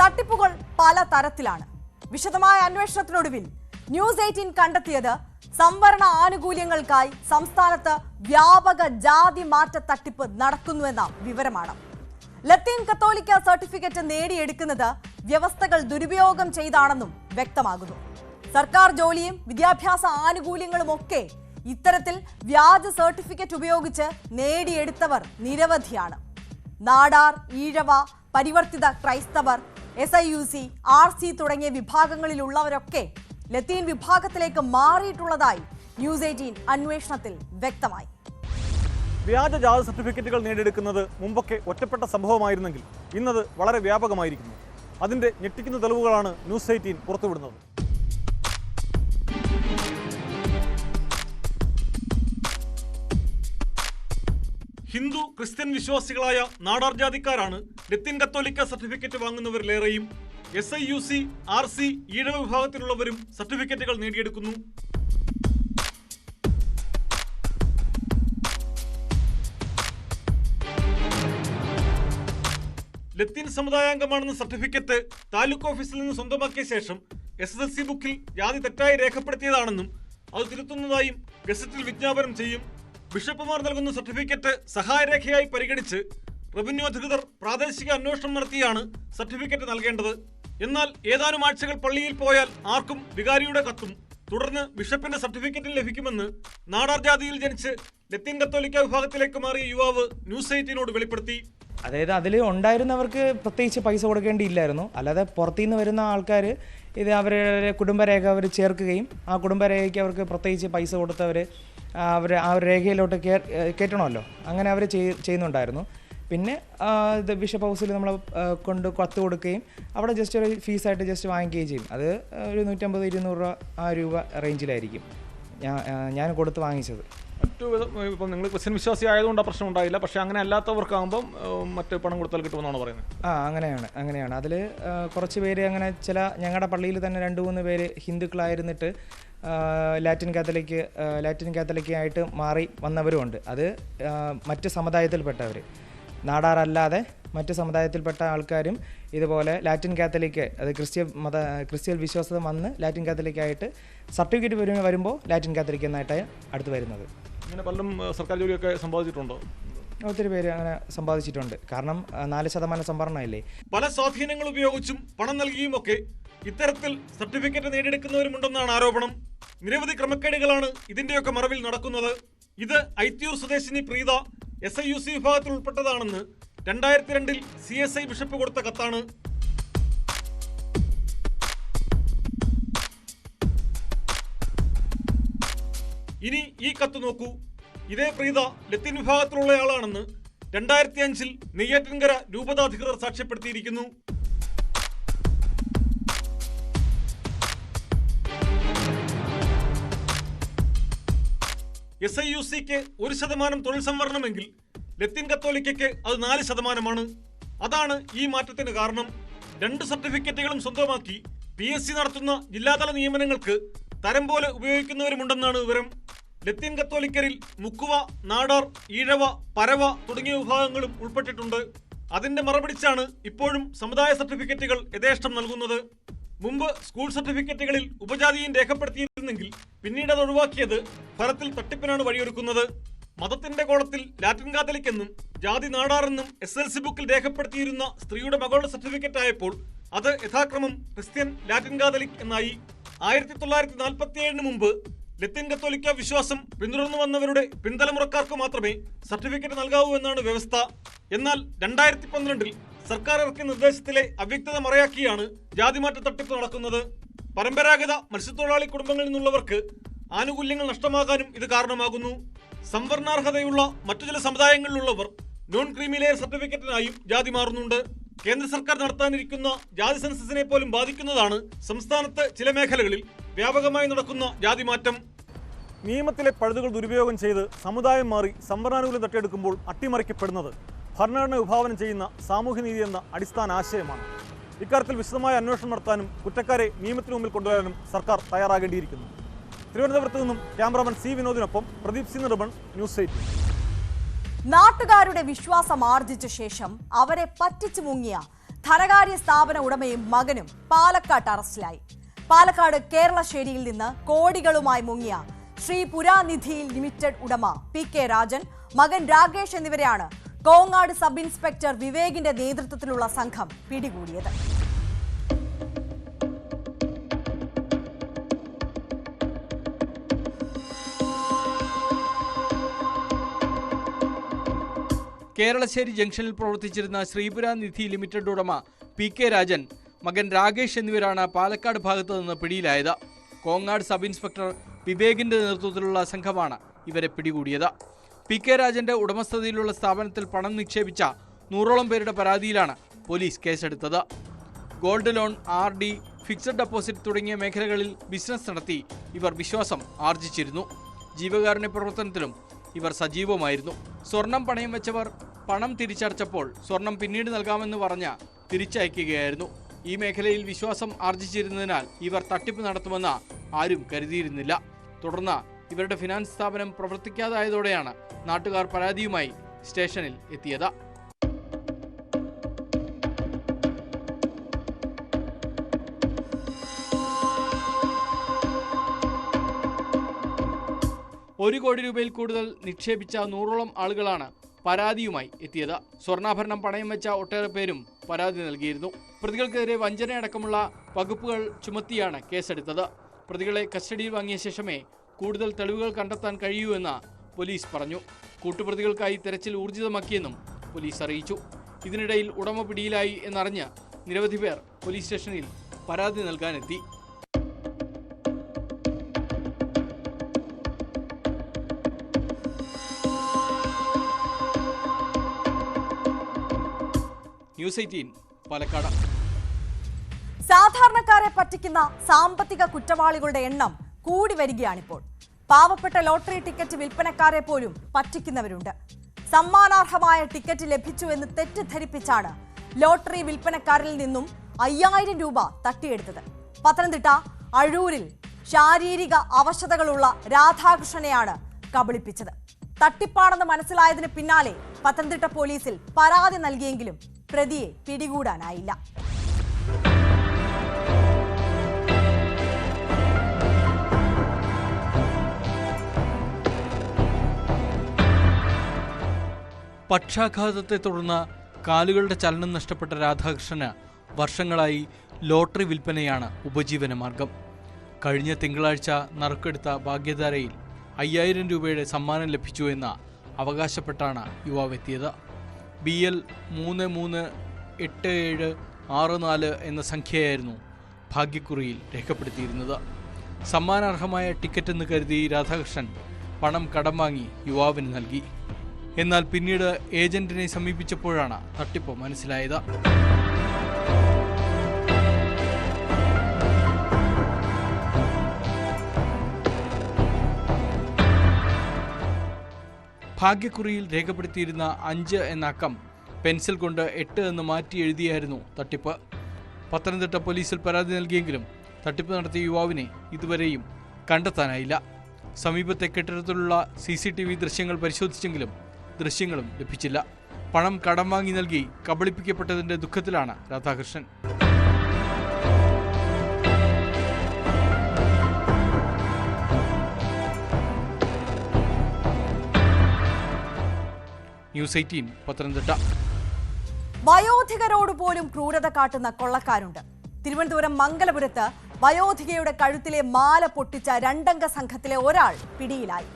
[SPEAKER 1] തട്ടിപ്പുകൾ പല തരത്തിലാണ്. വിശദമായ അന്വേഷണത്തിനൊടുവിൽ ന്യൂസ് 18 കണ്ടെത്തിയത് സംവരണ ആനുകൂല്യങ്ങൾക്കായി സംസ്ഥാനത്ത് വ്യാപക ജാതി മാറ്റ തട്ടിപ്പ് നടക്കുന്നുവെന്ന വിവരമാണ്. ലത്തീൻ കത്തോലിക്ക സർട്ടിഫിക്കറ്റ് നേടിയെടുക്കുന്നത് വ്യവസ്ഥകൾ ദുരുപയോഗം ചെയ്താണെന്നും വ്യക്തമാകുന്നു. സർക്കാർ ജോലിയും വിദ്യാഭ്യാസ ആനുകൂല്യങ്ങളുമൊക്കെ ഇത്തരത്തിൽ വ്യാജ സർട്ടിഫിക്കറ്റ് ഉപയോഗിച്ച് നേടിയെടുത്തവർ നിരവധിയാണ്. നാടാർ, ഈഴവ, പരിവർത്തിത ക്രൈസ്തവർ, SIUC, RC തുടങ്ങിയ വിഭാഗങ്ങളിലുള്ളവരൊക്കെ ലത്തീൻ വിഭാഗത്തിലേക്ക് മാറിയിട്ടുള്ളതായി ന്യൂസ് 18 അന്വേഷണത്തിൽ വ്യക്തമായി.
[SPEAKER 9] വ്യാജ ജാതി സർട്ടിഫിക്കറ്റുകൾ നേടിയെടുക്കുന്നത് മുമ്പൊക്കെ ഒറ്റപ്പെട്ട സംഭവമായിരുന്നെങ്കിൽ ഇന്നത് വളരെ വ്യാപകമായിരിക്കുന്നു. അതിന്റെ ഞെട്ടിക്കുന്ന തെളിവുകളാണ് ന്യൂസ് 18 പുറത്തുവിടുന്നത്. ഹിന്ദു ക്രിസ്ത്യൻ വിശ്വാസികളായ നാടാർ ജാതിക്കാരാണ് ലത്തീൻ കത്തോലിക്ക സർട്ടിഫിക്കറ്റ് വാങ്ങുന്നവരിലേറെയും. SIUC, RC, ഈഴവ വിഭാഗത്തിലുള്ളവരും സർട്ടിഫിക്കറ്റുകൾ നേടിയെടുക്കുന്നു. ലത്തീൻ സമുദായാംഗമാണെന്ന സർട്ടിഫിക്കറ്റ് താലൂക്ക് ഓഫീസിൽ നിന്ന് സ്വന്തമാക്കിയ ശേഷം SSLC ബുക്കിൽ ജാതി തെറ്റായി രേഖപ്പെടുത്തിയതാണെന്നും അത് തിരുത്തുന്നതായും ഗസറ്റിൽ വിജ്ഞാപനം ചെയ്യും. ബിഷപ്പുമാർ നൽകുന്ന സർട്ടിഫിക്കറ്റ് സഹായരേഖയായി പരിഗണിച്ച് റവന്യൂ അധികൃതർ പ്രാദേശിക അന്വേഷണം നടത്തിയാണ് സർട്ടിഫിക്കറ്റ് നൽകേണ്ടത്. എന്നാൽ ഏതാനും ആഴ്ചകൾ പള്ളിയിൽ പോയാൽ ആർക്കും വികാരിയുടെ കത്തും തുടർന്ന് ബിഷപ്പിന്റെ സർട്ടിഫിക്കറ്റും ലഭിക്കുമെന്ന് നാടാർ ജാതിയിൽ ജനിച്ച് ലത്തീൻ കത്തോലിക്ക വിഭാഗത്തിലേക്ക് മാറിയ യുവാവ് ന്യൂസ് 18 വെളിപ്പെടുത്തി.
[SPEAKER 10] അതായത് അതിൽ ഉണ്ടായിരുന്നവർക്ക് പ്രത്യേകിച്ച് പൈസ കൊടുക്കേണ്ടിയില്ലായിരുന്നു. അല്ലാതെ പുറത്തുനിന്ന് വരുന്ന ആൾക്കാർ ഇത് അവരുടെ കുടുംബരേഖ അവർ ചേർക്കുകയും ആ കുടുംബരേഖയ്ക്ക് അവർക്ക് പ്രത്യേകിച്ച് പൈസ കൊടുത്തവർ ആ ഒരു രേഖയിലോട്ട് കയറ്റണമല്ലോ, അങ്ങനെ അവർ ചെയ്യുന്നുണ്ടായിരുന്നു. പിന്നെ ഇത് ബിഷപ്പ് ഹൗസിൽ നമ്മൾ കൊണ്ട് കത്ത് കൊടുക്കുകയും അവിടെ ജസ്റ്റ് ഒരു ഫീസായിട്ട് ജസ്റ്റ് വാങ്ങിക്കുകയും ചെയ്യും. അത് ഒരു 150-200 രൂപ റേഞ്ചിലായിരിക്കും ഞാൻ കൊടുത്ത് വാങ്ങിച്ചത്.
[SPEAKER 9] ഇപ്പം നിങ്ങൾ ക്രിസ്ത്യൻ വിശ്വാസി ആയതുകൊണ്ട് പ്രശ്നം ഉണ്ടായില്ല, പക്ഷേ അങ്ങനെ അല്ലാത്തവർക്കാകുമ്പം മറ്റ് പണം കൊടുത്താൽ കിട്ടുമെന്നാണ് പറയുന്നത്.
[SPEAKER 10] അങ്ങനെയാണ്. അതിൽ കുറച്ച് പേര് അങ്ങനെ ഞങ്ങളുടെ പള്ളിയിൽ തന്നെ 2-3 പേര് ഹിന്ദുക്കളായിരുന്നിട്ട് ലാറ്റിൻ കാത്തലിക്കായിട്ട് മാറി വന്നവരുമുണ്ട്. അത് മറ്റ് സമുദായത്തിൽപ്പെട്ടവർ, നാടാറല്ലാതെ മറ്റ് സമുദായത്തിൽപ്പെട്ട ആൾക്കാരും ഇതുപോലെ ലാറ്റിൻ കാത്തലിക്ക്, അത് ക്രിസ്ത്യൻ വിശ്വാസം വന്ന് ലാറ്റിൻ കാത്തലിക്കായിട്ട് സർട്ടിഫിക്കറ്റ് വരുമ്പോൾ ലാറ്റിൻ കാത്തലിക്ക് എന്നായിട്ടാണ് അടുത്ത് വരുന്നത്.
[SPEAKER 9] ഇങ്ങനെ പലരും സർക്കാർ ജോലിയൊക്കെ സമ്പാദിച്ചിട്ടുണ്ടോ?
[SPEAKER 10] ഒത്തിരി പേര് അങ്ങനെ സമ്പാദിച്ചിട്ടുണ്ട്. കാരണം 4% സംവരണമില്ലേ.
[SPEAKER 9] പല സ്വാധീനങ്ങൾ ഉപയോഗിച്ചും പണം നൽകിയും ഒക്കെ ഇത്തരത്തിൽ സർട്ടിഫിക്കറ്റ് നേടിയെടുക്കുന്നവരുമുണ്ടെന്നാണ് ആരോപണം. നിരവധി ക്രമക്കേടുകളാണ് ഇതിന്റെയൊക്കെ മറവിൽ നടക്കുന്നത്. ഇത് ഐത്തിയൂർ സ്വദേശിനി പ്രീത SIUC വിഭാഗത്തിൽ ഉൾപ്പെട്ടതാണെന്ന് 2002 CSI ബിഷപ്പ് കൊടുത്ത കത്താണ്. ഇനി ഈ കത്ത് നോക്കൂ. ഇതേ പ്രീത ലത്തീൻ വിഭാഗത്തിലുള്ളയാളാണെന്ന് 2005 നെയ്യാറ്റിൻകര രൂപതാധികൃതർ സാക്ഷ്യപ്പെടുത്തിയിരിക്കുന്നു. SIUCക്ക് 1% തൊഴിൽ സംവരണമെങ്കിൽ ലത്തീൻ കത്തോലിക്കയ്ക്ക് അത് 4%. അതാണ് ഈ മാറ്റത്തിന് കാരണം. 2 സർട്ടിഫിക്കറ്റുകളും സ്വന്തമാക്കി PSC നടത്തുന്ന ജില്ലാതല നിയമനങ്ങൾക്ക് തരം പോലെ ഉപയോഗിക്കുന്നവരുമുണ്ടെന്നാണ് വിവരം. ലത്തീൻ കത്തോലിക്കരിൽ മുക്കുവ, നാടാർ, ഈഴവ, പരവ തുടങ്ങിയ വിഭാഗങ്ങളും ഉൾപ്പെട്ടിട്ടുണ്ട്. അതിന്റെ മറപിടിച്ചാണ് ഇപ്പോഴും സമുദായ സർട്ടിഫിക്കറ്റുകൾ യഥേഷ്ടം നൽകുന്നത്. മുമ്പ് സ്കൂൾ സർട്ടിഫിക്കറ്റുകളിൽ ഉപജാതിയും രേഖപ്പെടുത്തിയിരുന്നെങ്കിൽ പിന്നീട് അത് ഒഴിവാക്കിയത് ഫലത്തിൽ തട്ടിപ്പിനാണ് വഴിയൊരുക്കുന്നത്. മതത്തിന്റെ കോളത്തിൽ ലാറ്റിൻ കാത്തലിക് എന്നും ജാതി നാടാറെന്നും SLC ബുക്കിൽ രേഖപ്പെടുത്തിയിരുന്ന സ്ത്രീയുടെ മകളുടെ സർട്ടിഫിക്കറ്റ് ആയപ്പോൾ അത് യഥാക്രമം ക്രിസ്ത്യൻ ലാറ്റിൻ കാത്തലിക് എന്നായി. 1947 മുമ്പ് ലത്തീൻ കത്തോലിക്ക വിശ്വാസം പിന്തുടർന്നു വന്നവരുടെ പിൻതലമുറക്കാർക്ക് മാത്രമേ സർട്ടിഫിക്കറ്റ് നൽകാവൂ എന്നാണ് വ്യവസ്ഥ. എന്നാൽ 2012 സർക്കാർ ഇറക്കിയ നിർദ്ദേശത്തിലെ അവ്യക്തത മറയാക്കിയാണ് ജാതിമാറ്റ തട്ടിപ്പ് നടക്കുന്നത്. പരമ്പരാഗത മത്സ്യത്തൊഴിലാളി കുടുംബങ്ങളിൽ നിന്നുള്ളവർക്ക് ആനുകൂല്യങ്ങൾ നഷ്ടമാകാനും ഇത് കാരണമാകുന്നു. സംവരണാർഹതയുള്ള മറ്റു ചില സമുദായങ്ങളിലുള്ളവർ നോൺ ക്രീമി ലെയർ സർട്ടിഫിക്കറ്റിനായും ജാതി മാറുന്നുണ്ട്. കേന്ദ്ര സർക്കാർ നടത്താനിരിക്കുന്ന ജാതി സെൻസസിനെ പോലും ബാധിക്കുന്നതാണ് സംസ്ഥാനത്ത് ചില മേഖലകളിൽ വ്യാപകമായി നടക്കുന്ന ജാതിമാറ്റം. നിയമത്തിലെ പഴുതുകൾ ദുരുപയോഗം ചെയ്ത് സമുദായം മാറി സംവരണാനുകൂല്യം തട്ടിയെടുക്കുമ്പോൾ അട്ടിമറിക്കപ്പെടുന്നത് ഭരണഘടന വിഭാവനം ചെയ്യുന്ന സാമൂഹ്യനീതി എന്ന അടിസ്ഥാന ആശയമാണ്. ഇക്കാര്യത്തിൽ വിശദമായ അന്വേഷണം നടത്താനും കുറ്റക്കാരെ നിയമത്തിന് മുമ്പിൽ കൊണ്ടുവരാനും സർക്കാർ തയ്യാറാകേണ്ടിയിരിക്കുന്നു. തിരുവനന്തപുരത്ത് നിന്നും ക്യാമറാമാൻ C വിനോദിനൊപ്പം പ്രദീപ് സി നിർബൺ, ന്യൂസ് 18.
[SPEAKER 1] നാട്ടുകാരുടെ വിശ്വാസം ആർജിച്ച ശേഷം അവരെ പറ്റിച്ചു മുങ്ങിയ ധനകാര്യ സ്ഥാപന ഉടമയും മകനും പാലക്കാട്ട് അറസ്റ്റിലായി. പാലക്കാട് കേരളശ്ശേരിയിൽ നിന്ന് കോടികളുമായി മുങ്ങിയ ശ്രീ പുരാനിധി ലിമിറ്റഡ് ഉടമ PK രാജൻ, മകൻ രാകേഷ് എന്നിവരെയാണ് കോങ്ങാട് സബ് ഇൻസ്പെക്ടർ വിവേകിന്റെ നേതൃത്വത്തിലുള്ള സംഘം പിടികൂടിയത്.
[SPEAKER 6] കേരളശ്ശേരി ജംഗ്ഷനിൽ പ്രവർത്തിച്ചിരുന്ന ശ്രീപുരാനിധി ലിമിറ്റഡ് ഉടമ PK രാജൻ, മകൻ രാകേഷ് എന്നിവരാണ് പാലക്കാട് ഭാഗത്തു നിന്ന് പിടിയിലായത്. കോങ്ങാട് സബ് ഇൻസ്പെക്ടർ വിവേകിന്റെ നേതൃത്വത്തിലുള്ള സംഘമാണ് ഇവരെ പിടികൂടിയത്. PK രാജന്റെ ഉടമസ്ഥതയിലുള്ള സ്ഥാപനത്തിൽ പണം നിക്ഷേപിച്ച 100ഓളം പേരുടെ പരാതിയിലാണ് പോലീസ് കേസെടുത്തത്. Gold loan, RD, fixed deposit തുടങ്ങിയ മേഖലകളിൽ ബിസിനസ് നടത്തി ഇവർ വിശ്വാസം ആർജിച്ചിരുന്നു. ജീവകാരുണ്യ പ്രവർത്തനത്തിലും ഇവർ സജീവമായിരുന്നു. സ്വർണം പണയം വെച്ചവർ പണം തിരിച്ചടച്ചപ്പോൾ സ്വർണം പിന്നീട് നൽകാമെന്ന് പറഞ്ഞ് തിരിച്ചയക്കുകയായിരുന്നു. ഈ മേഖലയിൽ വിശ്വാസം ആർജിച്ചിരുന്നതിനാൽ ഇവർ തട്ടിപ്പ് നടത്തുമെന്ന് ആരും കരുതിയിരുന്നില്ല. തുടർന്ന് ഇവരുടെ ഫിനാൻസ് സ്ഥാപനം പ്രവർത്തിക്കാതായതോടെയാണ് നാട്ടുകാർ പരാതിയുമായി സ്റ്റേഷനിൽ എത്തിയത്. ഒരു കോടി രൂപയിൽ കൂടുതൽ നിക്ഷേപിച്ച 100ഓളം ആളുകളാണ് പരാതിയുമായി എത്തിയത്. സ്വർണ്ണാഭരണം പണയം വെച്ച ഒട്ടേറെ പേരും പരാതി നൽകിയിരുന്നു. പ്രതികൾക്കെതിരെ വഞ്ചനയടക്കമുള്ള വകുപ്പുകൾ ചുമത്തിയാണ് കേസെടുത്തത്. പ്രതികളെ കസ്റ്റഡിയിൽ വാങ്ങിയ ശേഷമേ കൂടുതൽ തെളിവുകൾ കണ്ടെത്താൻ കഴിയൂ എന്ന് പോലീസ് പറഞ്ഞു. കൂട്ടുപ്രതികൾക്കായി തെരച്ചിൽ ഊർജിതമാക്കിയെന്നും പോലീസ് അറിയിച്ചു. ഇതിനിടയിൽ ഉടമ പിടിയിലായി എന്നറിഞ്ഞ് നിരവധി പേർ പോലീസ് സ്റ്റേഷനിൽ പരാതി നൽകാനെത്തി. ന്യൂസ് 18 പാലക്കാട്.
[SPEAKER 1] സാധാരണക്കാരെ പറ്റിക്കുന്ന സാമ്പത്തിക കുറ്റവാളികളുടെ എണ്ണം കൂടി വരികയാണിപ്പോൾ. പാവപ്പെട്ട ലോട്ടറി ടിക്കറ്റ് വിൽപ്പനക്കാരെ പോലും പറ്റിക്കുന്നവരുണ്ട്. സമ്മാനാർഹമായ ടിക്കറ്റ് ലഭിച്ചു എന്ന് തെറ്റിദ്ധരിപ്പിച്ചാണ് ലോട്ടറി വിൽപ്പനക്കാരിൽ നിന്നും 5000 രൂപ തട്ടിയെടുത്തത്. പത്തനംതിട്ട അഴൂരിൽ ശാരീരിക അവശതകളുള്ള രാധാകൃഷ്ണനെയാണ് കബളിപ്പിച്ചത്. തട്ടിപ്പാണെന്ന് മനസ്സിലായതിന് പിന്നാലെ പത്തനംതിട്ട പോലീസിൽ പരാതി നൽകിയെങ്കിലും പ്രതിയെ പിടികൂടാനായില്ല.
[SPEAKER 6] പക്ഷാഘാതത്തെ തുടർന്ന് കാലുകളുടെ ചലനം നഷ്ടപ്പെട്ട രാധാകൃഷ്ണന് വർഷങ്ങളായി ലോട്ടറി വിൽപ്പനയാണ് ഉപജീവനമാർഗം. കഴിഞ്ഞ തിങ്കളാഴ്ച നറുക്കെടുത്ത ഭാഗ്യധാരയിൽ 5000 രൂപയുടെ സമ്മാനം ലഭിച്ചു എന്ന് അവകാശപ്പെട്ടാണ് യുവാവെത്തിയത്. BL 338764 എന്ന സംഖ്യയായിരുന്നു ഭാഗ്യക്കുറിയിൽ രേഖപ്പെടുത്തിയിരുന്നത്. സമ്മാനാർഹമായ ടിക്കറ്റ് എന്ന് കരുതി രാധാകൃഷ്ണൻ പണം കടം വാങ്ങി യുവാവിന് നൽകി. എന്നാൽ പിന്നീട് ഏജന്റിനെ സമീപിച്ചപ്പോഴാണ് തട്ടിപ്പ് മനസ്സിലായത്. ഭാഗ്യക്കുറിയിൽ രേഖപ്പെടുത്തിയിരുന്ന 5 എന്ന അക്കം പെൻസിൽ കൊണ്ട് 8 എന്ന് മാറ്റി എഴുതിയായിരുന്നു തട്ടിപ്പ്. പത്തനംതിട്ട പോലീസിൽ പരാതി നൽകിയെങ്കിലും തട്ടിപ്പ് നടത്തിയ യുവാവിനെ ഇതുവരെയും കണ്ടെത്താനായില്ല. സമീപത്തെ കെട്ടിടത്തിലുള്ള CCTV ദൃശ്യങ്ങൾ പരിശോധിച്ചെങ്കിലും ദൃശ്യങ്ങളും ലഭിച്ചില്ല. പണം കടം വാങ്ങി നൽകി കബളിപ്പിക്കപ്പെട്ടതിന്റെ ദുഃഖത്തിലാണ് രാധാകൃഷ്ണൻ. ന്യൂസ് 18 പത്തനംതിട്ട.
[SPEAKER 1] വയോധികരോട് പോലും ക്രൂരത കാട്ടുന്ന കൊള്ളക്കാരുണ്ട്. തിരുവനന്തപുരം മംഗലപുരത്ത് വയോധികയുടെ കഴുത്തിലെ മാല പൊട്ടിച്ച 2 അംഗ സംഘത്തിലെ ഒരാൾ പിടിയിലായി.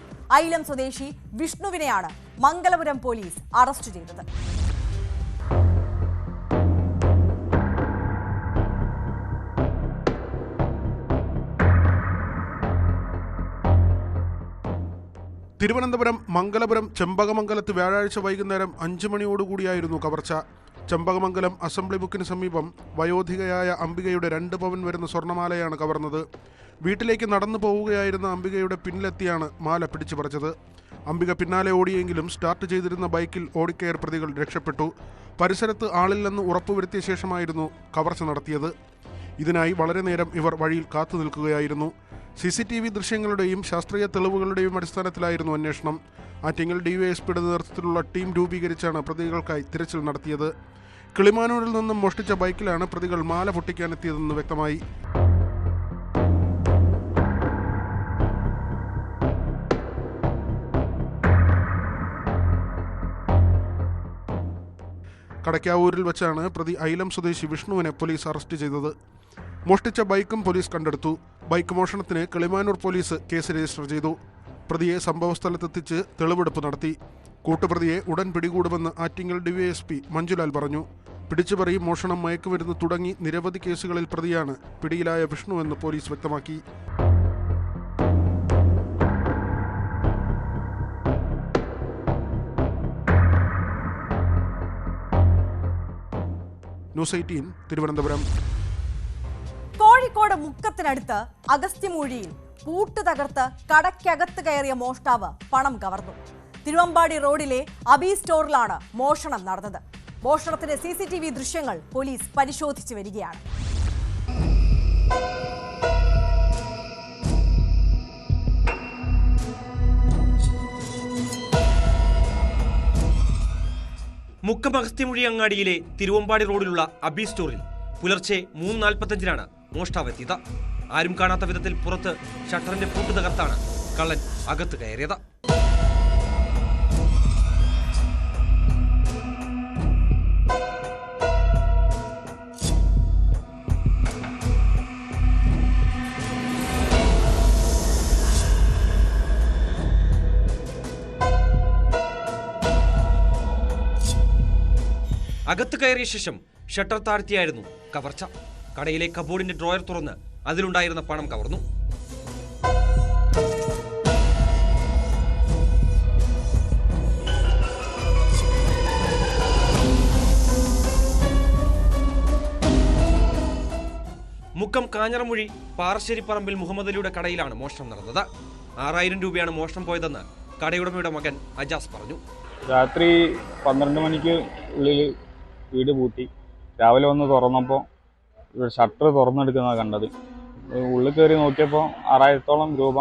[SPEAKER 1] ഐലം സ്വദേശി വിഷ്ണുവിനെയാണ് മംഗലപുരം പോലീസ് അറസ്റ്റ് ചെയ്തത്.
[SPEAKER 11] തിരുവനന്തപുരം മംഗലപുരം ചെമ്പകമംഗലത്ത് വ്യാഴാഴ്ച വൈകുന്നേരം 5 മണിയോടുകൂടിയായിരുന്നു കവർച്ച. ചെമ്പകമംഗലം അസംബ്ലി ബുക്കിന് സമീപം വയോധികയായ അംബികയുടെ 2 പവൻ വരുന്ന സ്വർണ്ണമാലയാണ് കവർന്നത്. വീട്ടിലേക്ക് നടന്നു പോവുകയായിരുന്ന അംബികയുടെ പിന്നിലെത്തിയാണ് മാല പിടിച്ചു പറിച്ചത്. അംബിക പിന്നാലെ ഓടിയെങ്കിലും സ്റ്റാർട്ട് ചെയ്തിരുന്ന ബൈക്കിൽ ഓടിക്കയർ പ്രതികൾ രക്ഷപ്പെട്ടു. പരിസരത്ത് ആളില്ലെന്ന് ഉറപ്പുവരുത്തിയ ശേഷമായിരുന്നു കവർച്ച നടത്തിയത്. ഇതിനായി വളരെ നേരം ഇവർ വഴിയിൽ കാത്തു നിൽക്കുകയായിരുന്നു. CCTV ദൃശ്യങ്ങളുടെയും ശാസ്ത്രീയ തെളിവുകളുടെയും അടിസ്ഥാനത്തിലായിരുന്നു അന്വേഷണം. ആറ്റിങ്ങൽ DYSPയുടെ നേതൃത്വത്തിലുള്ള ടീം രൂപീകരിച്ചാണ് പ്രതികൾക്കായി തിരച്ചിൽ നടത്തിയത്. കിളിമാനൂരിൽ നിന്നും മോഷ്ടിച്ച ബൈക്കിലാണ് പ്രതികൾ മാല പൊട്ടിക്കാനെത്തിയതെന്ന് വ്യക്തമായി. കടക്കാവൂരിൽ വെച്ചാണ് പ്രതി ഐലം സ്വദേശി വിഷ്ണുവിനെ പോലീസ് അറസ്റ്റ് ചെയ്തത്. മോഷ്ടിച്ച ബൈക്കും പോലീസ് കണ്ടെടുത്തു. ബൈക്ക് മോഷണത്തിന് കിളിമാനൂർ പോലീസ് കേസ് രജിസ്റ്റർ ചെയ്തു. പ്രതിയെ സംഭവസ്ഥലത്തെത്തിച്ച് തെളിവെടുപ്പ് നടത്തി. കൂട്ടുപ്രതിയെ ഉടൻ പിടികൂടുമെന്ന് ആറ്റിങ്ങൽ DYSP മഞ്ജുലാൽ പറഞ്ഞു. പിടിച്ചുപറി, മോഷണം, മയക്കുമരുന്ന് തുടങ്ങി നിരവധി കേസുകളിൽ പ്രതിയാണ് പിടിയിലായ വിഷ്ണുവെന്ന് പോലീസ് വ്യക്തമാക്കി. ന്യൂസ് 18 തിരുവനന്തപുരം.
[SPEAKER 1] കോഴിക്കോട് മുക്കത്തിനടുത്ത് അഗസ്ത്യമൂഴിയിൽ പൂട്ട് തകർത്ത് കടയ്ക്കകത്ത് കയറിയ മോഷ്ടാവ് പണം കവർന്നു. തിരുവമ്പാടി റോഡിലെ അബി സ്റ്റോറിലാണ് മോഷണം നടന്നത്. മോഷണത്തിന്റെ CCTV ദൃശ്യങ്ങൾ പോലീസ് പരിശോധിച്ചു വരികയാണ്.
[SPEAKER 7] മുക്കം അഗസ്ത്യമൂഴി അങ്ങാടിയിലെ തിരുവമ്പാടി റോഡിലുള്ള അബി സ്റ്റോറിൽ പുലർച്ചെ 3:45 മോഷ്ടാവെത്തിയത്. ആരും കാണാത്ത വിധത്തിൽ പുറത്ത് ഷട്ടറിന്റെ പൂട്ട് തകർത്താണ് കള്ളൻ അകത്ത് കയറിയത്. അകത്ത് കയറിയ ശേഷം ഷട്ടർ താഴ്ത്തിയായിരുന്നു കവർച്ച. കടയിലെ കബോർഡിന്റെ ഡ്രോയർ തുറന്ന് അതിലുണ്ടായിരുന്ന പണം കവർന്നു. മുക്കം കാഞ്ഞറമൊഴി പാറശ്ശേരിപ്പറമ്പിൽ മുഹമ്മദ് അലിയുടെ കടയിലാണ് മോഷണം നടന്നത്. 6000 രൂപയാണ് മോഷണം പോയതെന്ന് കടയുടമയുടെ മകൻ അജാസ് പറഞ്ഞു.
[SPEAKER 12] രാത്രി 12 മണിക്ക് ഉള്ളിൽ വീട് പൂട്ടി. രാവിലെ വന്ന് തുറന്നപ്പോൾ ഷട്ടർ തുറന്നെടുക്കുന്നതാണ് കണ്ടത്. ഉള്ളിൽ കയറി നോക്കിയപ്പോൾ 6000-ഓളം രൂപ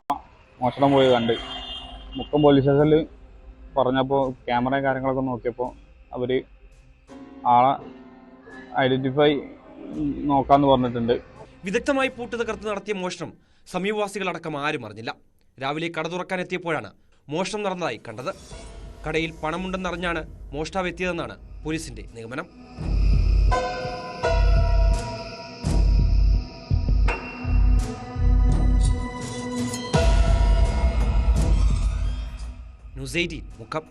[SPEAKER 12] മോഷണം പോയി കണ്ട്. മുക്കം പോലീസ് സ്റ്റേഷനിൽ പറഞ്ഞപ്പോൾ ക്യാമറയും കാര്യങ്ങളൊക്കെ നോക്കിയപ്പോൾ അവർ ആളെ ഐഡൻറ്റിഫൈ നോക്കാമെന്ന് പറഞ്ഞിട്ടുണ്ട്.
[SPEAKER 7] വിദഗ്ധമായി പൂട്ട് തകർത്ത് നടത്തിയ മോഷണം സമീപവാസികളടക്കം ആരും അറിഞ്ഞില്ല. രാവിലെ കട തുറക്കാൻ എത്തിയപ്പോഴാണ് മോഷണം നടന്നതായി കണ്ടത്. കടയിൽ പണമുണ്ടെന്നറിഞ്ഞാണ് മോഷ്ടാവ് എത്തിയതെന്നാണ് പോലീസിന്റെ നിഗമനം. ന്യൂസ് 18 മുക്കം.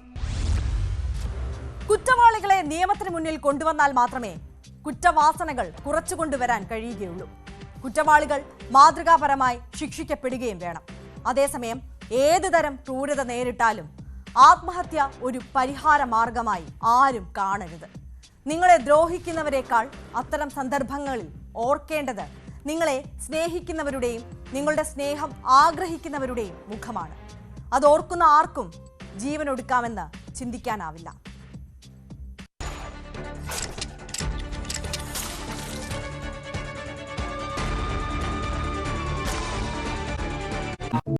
[SPEAKER 1] കുറ്റവാളികളെ നിയമത്തിന് മുന്നിൽ കൊണ്ടുവന്നാൽ മാത്രമേ കുറ്റവാസനകൾ കുറച്ചുകൊണ്ടുവരാൻ കഴിയുകയുള്ളൂ. കുറ്റവാളികൾ മാതൃകാപരമായി ശിക്ഷിക്കപ്പെടുകയും വേണം. അതേസമയം ഏത് തരം ക്രൂരത നേരിട്ടാലും ആത്മഹത്യ ഒരു പരിഹാര മാർഗമായി ആരും കാണരുത്. നിങ്ങളെ ദ്രോഹിക്കുന്നവരെക്കാൾ അത്തരം സന്ദർഭങ്ങളിൽ ഓർക്കേണ്ടത് നിങ്ങളെ സ്നേഹിക്കുന്നവരുടെയും നിങ്ങളുടെ സ്നേഹം ആഗ്രഹിക്കുന്നവരുടെയും മുഖമാണ്. അത് ഓർക്കുന്ന ആർക്കും ജീവനൊടുക്കാമെന്ന് ചിന്തിക്കാനാവില്ല.